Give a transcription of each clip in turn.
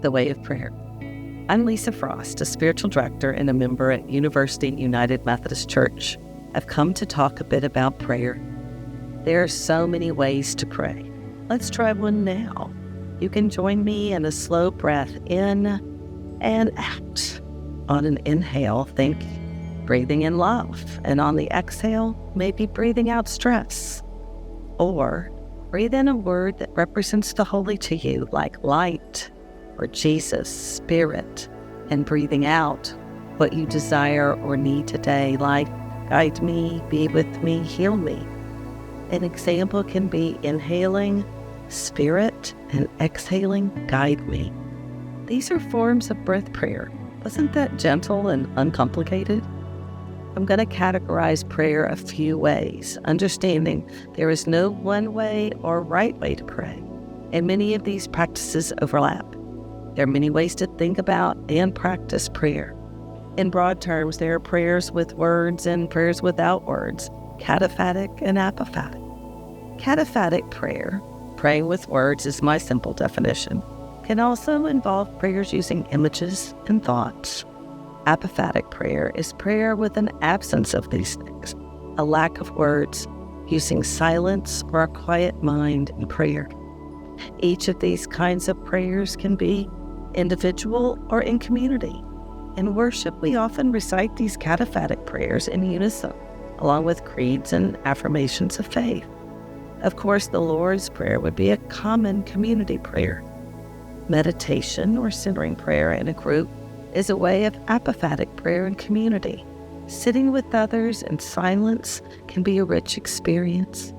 The Way of Prayer. I'm Lisa Frost, a spiritual director and a member at University United Methodist Church. I've come to talk a bit about prayer. There are so many ways to pray. Let's try one now. You can join me in a slow breath in and out. On an inhale, think breathing in love, and on the exhale, maybe breathing out stress. Or breathe in a word that represents the holy to you, like light or Jesus, spirit, and breathing out what you desire or need today, like guide me, be with me, heal me. An example can be inhaling spirit and exhaling guide me. These are forms of breath prayer. Wasn't that gentle and uncomplicated? I'm going to categorize prayer a few ways, understanding there is no one way or right way to pray, and many of these practices overlap. There are many ways to think about and practice prayer. In broad terms, there are prayers with words and prayers without words, cataphatic and apophatic. Cataphatic prayer, praying with words is my simple definition, can also involve prayers using images and thoughts. Apophatic prayer is prayer with an absence of these things, a lack of words, using silence or a quiet mind in prayer. Each of these kinds of prayers can be individual or in community. In worship, we often recite these cataphatic prayers in unison, along with creeds and affirmations of faith. Of course, the Lord's Prayer would be a common community prayer. Meditation or centering prayer in a group is a way of apophatic prayer in community. Sitting with others in silence can be a rich experience.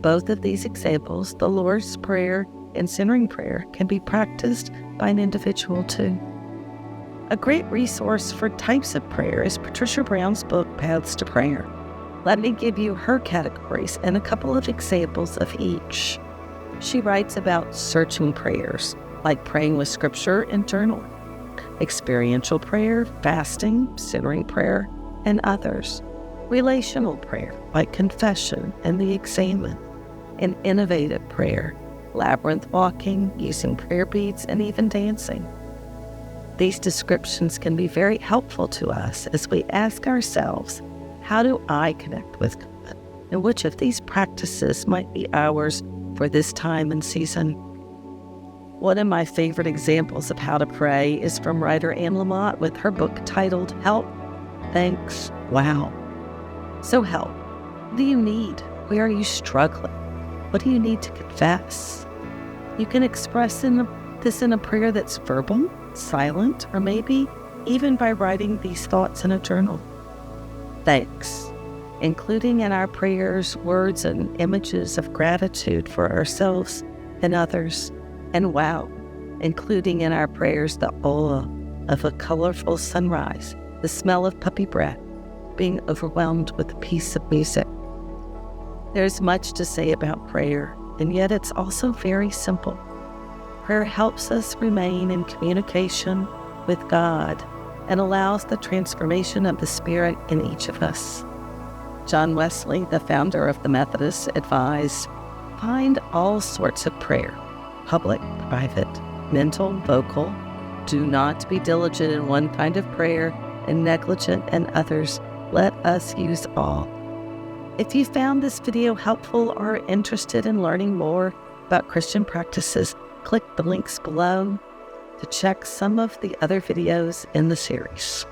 Both of these examples, the Lord's Prayer and centering prayer, can be practiced by an individual too. A great resource for types of prayer is Patricia Brown's book, Paths to Prayer. Let me give you her categories and a couple of examples of each. She writes about searching prayers, like praying with scripture and journaling, experiential prayer, fasting, centering prayer, and others, relational prayer, like confession and the examen, and innovative prayer, labyrinth walking, using prayer beads, and even dancing. These descriptions can be very helpful to us as we ask ourselves, how do I connect with God? And which of these practices might be ours for this time and season? One of my favorite examples of how to pray is from writer Anne Lamott with her book titled Help, Thanks, Wow. So help. What do you need? Where are you struggling? What do you need to confess? You can express this in a prayer that's verbal, silent, or maybe even by writing these thoughts in a journal. Thanks, including in our prayers words and images of gratitude for ourselves and others. And wow, including in our prayers the awe of a colorful sunrise, the smell of puppy breath, being overwhelmed with the peace of music. There's much to say about prayer, and yet it's also very simple. Prayer helps us remain in communication with God and allows the transformation of the Spirit in each of us. John Wesley, the founder of the Methodists, advised, find all sorts of prayer, public, private, mental, vocal. Do not be diligent in one kind of prayer and negligent in others. Let us use all. If you found this video helpful or are interested in learning more about Christian practices, click the links below to check some of the other videos in the series.